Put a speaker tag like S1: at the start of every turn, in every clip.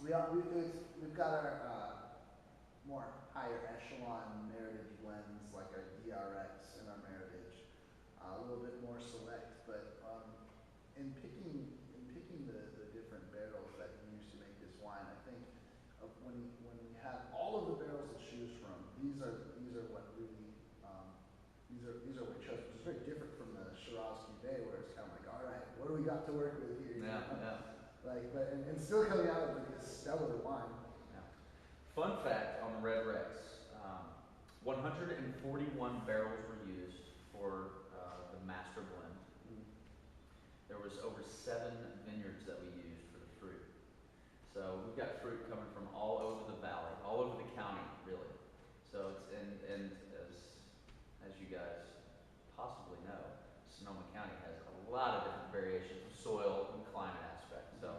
S1: we've got our more higher echelon Meritage blends like our DRX and our Meritage, a little bit more select. But in picking the different barrels that you use to make this wine, I think when we have all of the barrels to choose from, these are what really these are what we chose, which is very different from the Shiraz Cuvee, where it's kind of like, all right, what do we got to work with here?
S2: Yeah, yeah.
S1: Like, but and still coming out with like this stellar wine.
S2: Yeah. Fun fact on the Red Rex, 141 barrels were used for the master blend.
S1: Mm.
S2: There was over 7 vineyards that we used for the fruit. So we've got fruit coming from all over the valley, all over the county, really. So it's and as you guys possibly know, Sonoma County has a lot of different variations of soil and climate aspects. So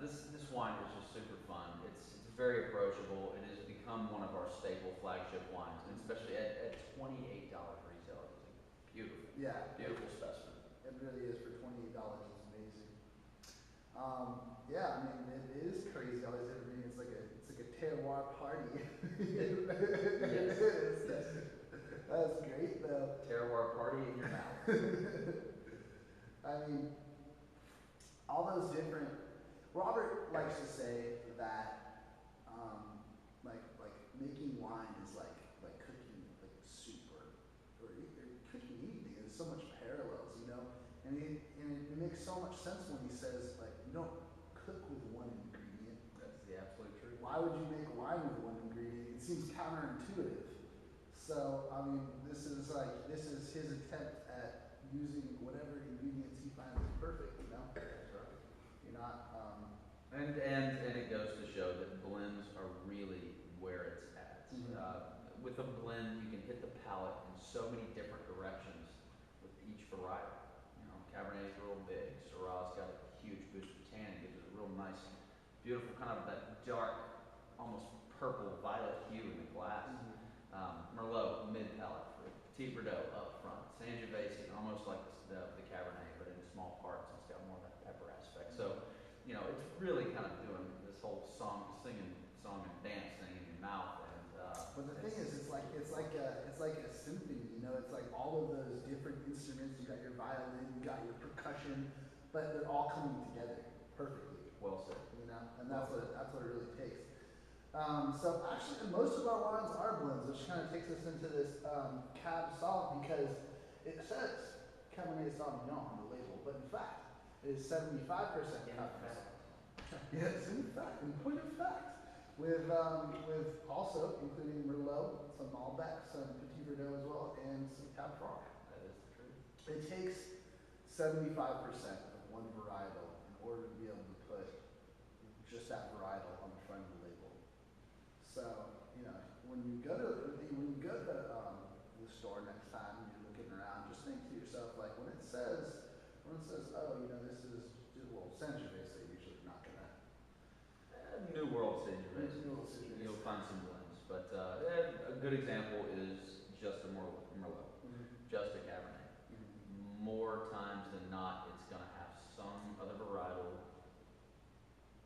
S2: this wine is just super fun. It's very approachable. It has become one of our staple flagship wines, and especially at $28 retail. It's beautiful.
S1: Yeah,
S2: beautiful specimen.
S1: It really is. For $28. It's amazing. Yeah, I mean, it is crazy how this everything. It's like a terroir party.
S2: Yes. Yes.
S1: That's great though.
S2: Terroir party in your mouth.
S1: I mean, all those different. Robert likes to say that, like making wine is like cooking like soup or cooking anything. There's so much parallels, you know. And it makes so much sense when he says, like, you don't cook with one ingredient.
S2: That's the absolute truth.
S1: Why would you make wine with one ingredient? It seems counterintuitive. So, I mean, this is his attempt at using whatever ingredients he finds perfect, you know?
S2: That's right.
S1: You're not,
S2: And it goes to show that blends are really where it's at.
S1: Mm-hmm.
S2: With a blend, you can hit the palate in so many different directions with each variety. You know, Cabernet is real big. Syrah's got a huge boost of tannin, gives it a real nice, beautiful kind of that dark, almost purple violet hue in the glass. Merlot, mid palate fruit. Petit Verdot up front. Sangiovese, almost like the Cabernet, but in small parts. It's got more of that pepper aspect. So, you know, it's really kind of doing this whole singing song and dance thing in your mouth. And
S1: but the thing is, it's like a symphony. You know, it's like all of those different instruments. You got your violin, you got your percussion, but they're all coming together perfectly.
S2: Well said.
S1: You know, and that's what it really takes. So actually, most of our wines are blends, which kind of takes us into this Cab Sauv, because it says Cabernet Sauvignon on the label, but in fact, it is 75% Cabernet. Yes, in fact, in point of fact, with also including Merlot, some Malbec, some Petit Verdot as well, and some Cab Franc.
S2: That is the truth.
S1: It takes 75% of one varietal in order to be able to put just that varietal on the front of the label. So, you know, when you go to the store next time and you're looking around, just think to yourself, like, when it says, oh, you know, this is, well, Sangiovese, they're usually not gonna.
S2: New World Sangiovese.
S1: New World Sangiovese.
S2: You'll find some blends, but a good example is just a Merlot, just a Cabernet. More times than not, it's going to have some other varietal,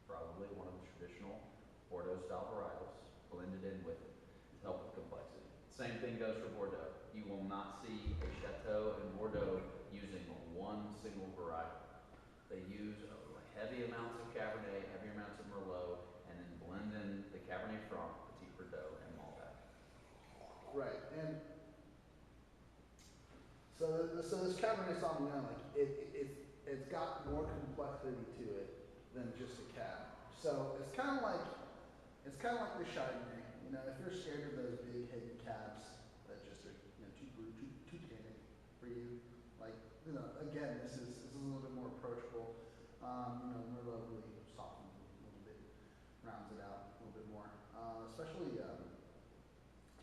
S2: probably one of the traditional Bordeaux style varietals, blended in with it to help with complexity. Same thing goes for Bordeaux. You will not see a Chateau in Bordeaux using one single varietal. They use heavy amounts of Cabernet, heavy amounts of Merlot, and then blend in the Cabernet Franc, Petit Verdot, and Malbec.
S1: Right, and so this Cabernet Sauvignon, like it's got more complexity to it than just a cab. So it's kind of like the Chardonnay. You know, if you're scared of those big heady cabs that just are, you know, too tannic for you, like, you know, again, this is a little bit more approachable. You know, Merlot really softens it a little bit, rounds it out a little bit more. Especially the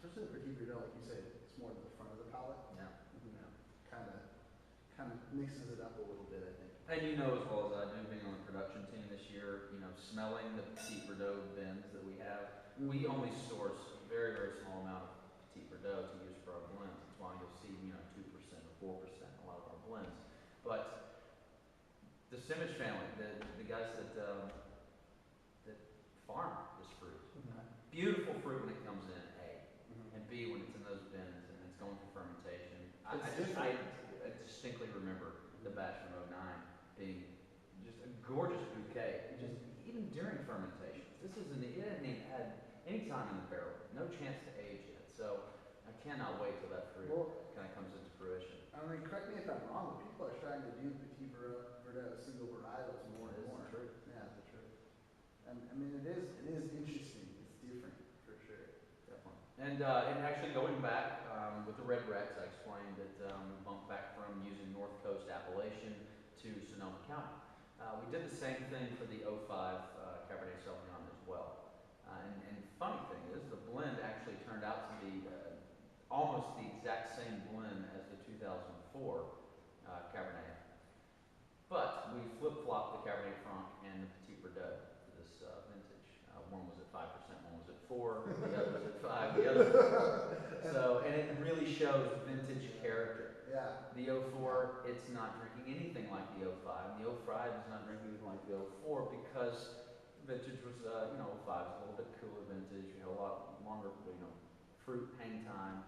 S1: Petit Verdot, like you said, it's more to the front of the palate.
S2: Yeah.
S1: You know, kind of mixes it up a little bit, I think.
S2: And you know as well as I do, being on the production team this year, you know, smelling the Petit Verdot bins that we have, we only source a very, very small amount of Petit Verdot to use for our blends. That's why you'll see, you know, 2% or 4% a lot of our blends. But the Simich family, the guys that farm this fruit. Beautiful fruit when it comes in, A, and B, when it's in those bins and it's going through fermentation. I distinctly remember the batch from '09 being just a gorgeous bouquet, just even during fermentation. It hadn't even had any time in the barrel, no chance to age yet. So I cannot wait till that fruit kind of comes into fruition.
S1: I mean, correct me if I'm wrong, but people are starting to do Petit Verdot single varietals more and more.
S2: True.
S1: Yeah, that's true. And I mean, it is interesting. It's different for sure.
S2: Definitely. And actually going back with the Red Rex, I explained that we bumped back from using North Coast appellation to Sonoma County. We did the same thing for the '05 Cabernet Sauvignon as well. And funny thing is, the blend actually turned out to be almost the exact same blend as the 2004 Cabernet. But we flip-flopped the Cabernet Franc and the Petit Verdot for this vintage. One was at 5%, one was at 4, the other was at 5, the other was at 4. So, and it really shows vintage character.
S1: Yeah.
S2: The '04, it's not drinking anything like the '05. The '05 is not drinking anything like the '04 because vintage was, '05 is a little bit cooler vintage. You had a lot longer, fruit hang time.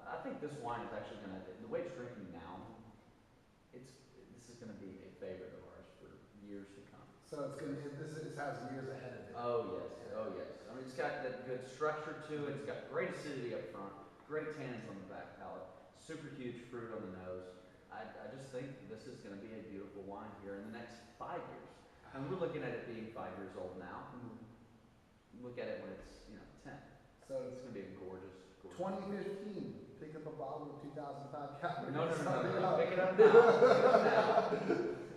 S2: I think this wine is actually going to, the way it's drinking now, this is going to be a favorite of ours for years to come.
S1: So this has years ahead of it.
S2: Oh yes, oh yes. I mean, it's got that good structure to it. It's got great acidity up front, great tannins on the back palate, super huge fruit on the nose. I just think this is going to be a beautiful wine here in the next 5 years. And we're looking at it being 5 years old now. Look at it when it's 10.
S1: So
S2: It's going to be a gorgeous.
S1: 2015, pick up a bottle of 2005 Cabernet.
S2: No. Pick it up now.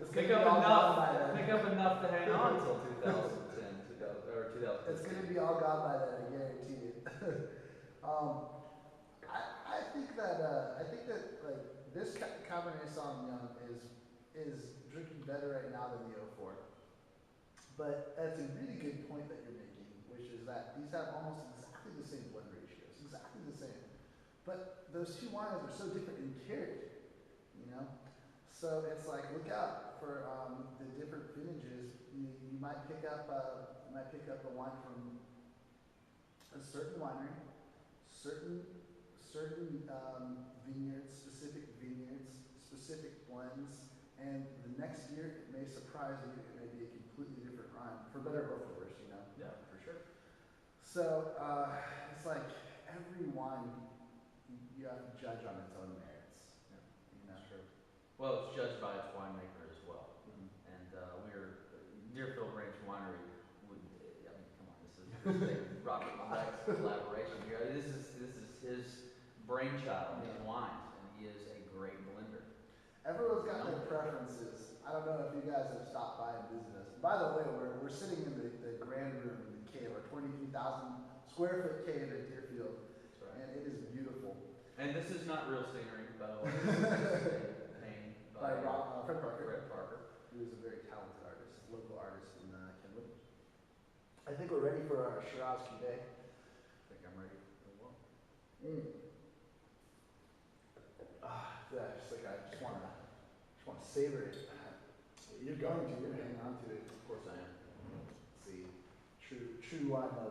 S2: Pick up enough. Pick up enough to hang on until 2010, or 2015.
S1: It's going to be all gone by then, I guarantee it. I think that like this Cabernet Sauvignon is drinking better right now than the '04. But that's a really good point that you're making, which is that these have almost exactly the same blend ratios, exactly the same. But those two wines are so different in character, So it's like, look out for the different vintages. You might pick up a wine from a certain winery, certain vineyards, specific blends, and the next year it may surprise you. It may be a completely different wine, for better or for worse,
S2: Yeah, for sure.
S1: So it's like every wine you have to judge on its own merits.
S2: Yeah, that's true. Well, it's judged by its winemaker as well. And Deerfield Ranch Winery come on, this is Robert Lebeck's collaboration here. This is his brainchild, his wines, and he is a great blender.
S1: Everyone's got their preferences. I don't know if you guys have stopped by and visited us. By the way, we're sitting in the grand room in the cave, our 23,000 square foot cave at Deerfield.
S2: That's right.
S1: And it is beautiful.
S2: And this is not real scenery, by the way. This is a painting by
S1: Fred Parker.
S2: Fred Parker.
S1: He was a very talented artist, local artist in Kenwood. I think we're ready for our Shiraz Cuvee.
S2: I think I'm ready as well.
S1: Yeah, I just want to savor it. You're going to hang on to it.
S2: Of course I am.
S1: See, true wine love.